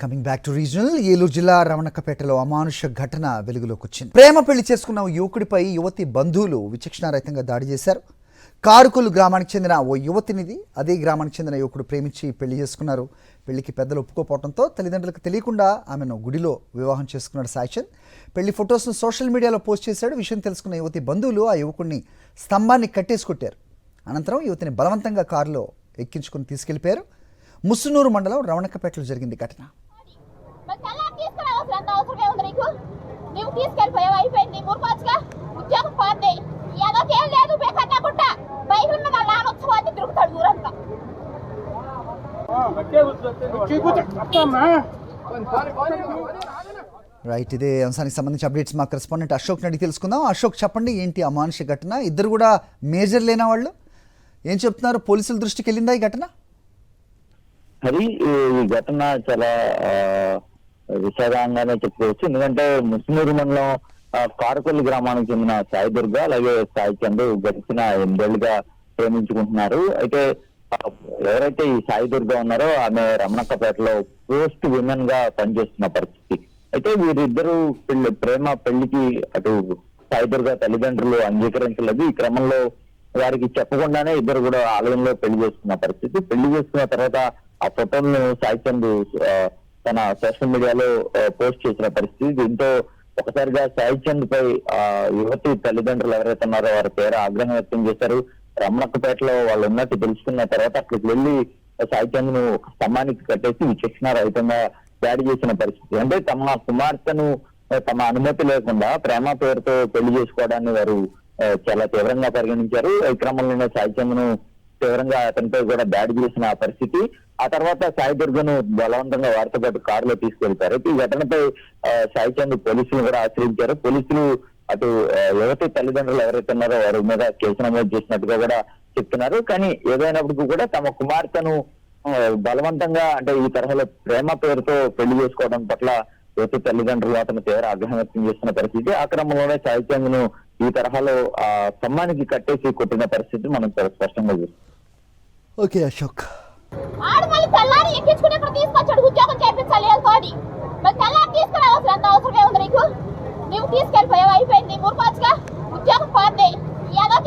Coming back to regional Eluru జిల్లా రమణక్కపేటలో అమానుష ఘటన వెలుగులోకి వచ్చింది. ప్రేమ పెళ్లి చేసుకున్న యువకుడిపై యువతి బంధువులు విచక్షణారహితంగా దాడి చేశారు. కారుకులు గ్రామానికి చెందిన ఓ యువతినిది అదే గ్రామానికి చెందిన యువకుడు ప్రేమించి పెళ్లి చేసుకున్నారు. పెళ్లికి పెద్దలు ఒప్పుకోపోవడంతో తల్లిదండ్రులకు తెలియకుండా ఆమెను గుడిలో వివాహం చేసుకున్నాడు సాయిచంద్. పెళ్లి ఫొటోస్ను సోషల్ మీడియాలో పోస్ట్ చేశాడు. విషయం తెలుసుకున్న యువతి బంధువులు ఆ యువకుడిని స్తంభాన్ని కట్టేసి కొట్టారు. అనంతరం యువతిని బలవంతంగా కారులో ఎక్కించుకుని తీసుకెళ్లిపోయారు. ముసునూరు మండలం రమణక్కపేటలో జరిగింది ఘటన. రైట్, ఇదే అంశానికి సంబంధించి అప్డేట్స్ మా కరెస్పాండెంట్ అశోక్ అడిగి తెలుసుకుందాం. అశోక్, చెప్పండి, ఏంటి అమానుష ఘటన? ఇద్దరు కూడా మేజర్ లేనా వాళ్ళు? ఏం చెప్తున్నారు? పోలీసుల దృష్టికి వెళ్ళిందా ఈ ఘటన? అది ఈ ఘటన చాలా విషాదంగానే చెప్పుకోవచ్చు. ఎందుకంటే ముస్నూరు మండలం కారుకొల్లి గ్రామానికి చెందిన సాయి దుర్గ అలాగే సాయి చంద్ గడిచిన 8 ఏళ్లుగా ప్రేమించుకుంటున్నారు. అయితే ఎవరైతే ఈ సాయి దుర్గ ఉన్నారో ఆమె రమణక్కపేటలో పోస్ట్ విమెన్ గా పనిచేస్తున్న పరిస్థితి. అయితే వీరిద్దరూ పెళ్లికి అటు సాయి దుర్గ తల్లిదండ్రులు అంగీకరించలేదు. ఈ క్రమంలో వారికి చెప్పకుండానే ఇద్దరు కూడా ఆలయంలో పెళ్లి చేసుకున్న పరిస్థితి. పెళ్లి చేసుకున్న తర్వాత ఆ ఫోటోలను సాయి చంద్ తన సోషల్ మీడియాలో పోస్ట్ చేసిన పరిస్థితి. దీంతో ఒకసారిగా సాయి చంద్ పై యువతి తల్లిదండ్రులు ఎవరైతే ఉన్నారో వారి పేరు ఆగ్రహం వ్యక్తం చేశారు. రమణక్కపేటలో వాళ్ళు ఉన్నట్టు తెలుసుకున్న తర్వాత అక్కడికి వెళ్లి సాయి చంద్ ను ఒక స్తంభానికి కట్టేసి విచక్షణారహితంగా దాడి చేసిన పరిస్థితి. అంటే తమ కుమార్తెను తమ అనుమతి లేకుండా ప్రేమ పేరుతో పెళ్లి చేసుకోవడాన్ని వారు చాలా తీవ్రంగా పరిగణించారు. ఈ క్రమంలోనే సాయి చంద్ ను తీవ్రంగా అతనిపై కూడా దాడి చేసిన పరిస్థితి. ఆ తర్వాత సాయి దుర్గను బలవంతంగా వారితో పాటు కారులో తీసుకెళ్తారు. ఈ ఘటనపై సాయి చంద్ పోలీసులు కూడా ఆశ్రయించారు. పోలీసులు అటు యువతి తల్లిదండ్రులు ఎవరైతే ఉన్నారో వారి మీద కేసు నమోదు చేసినట్టుగా కూడా చెప్తున్నారు. కానీ ఏదైనప్పటికీ కూడా తమ కుమార్తెను బలవంతంగా అంటే ఈ తరహాలో ప్రేమ పేరుతో పెళ్లి చేసుకోవడం పట్ల యువతి తల్లిదండ్రులు అతను తీవ్ర ఆగ్రహం వ్యక్తం చేస్తున్న పరిస్థితి. ఆ క్రమంలోనే సాయి చంద్ ను ఈ తరహాలో స్తంభానికి కట్టేసి కొట్టిన పరిస్థితి మనం చాలా స్పష్టంగా చూస్తాం. ఓకే అశోక్. ఆడమల్లి తెల్లారి ఎక్కించుకుని ఇక్కడ తీసుకొచ్చాడు. ఉద్యోగం చేయించాలి తోటి మరి తెల్లారి తీసుకురావాల్సిన అంత అవసరమే ఉంది నీకు? నువ్వు తీసుకెళ్ళిపోయావు, అయిపోయింది. మురుపాచుగా ఉద్యోగం పోతే ఏదో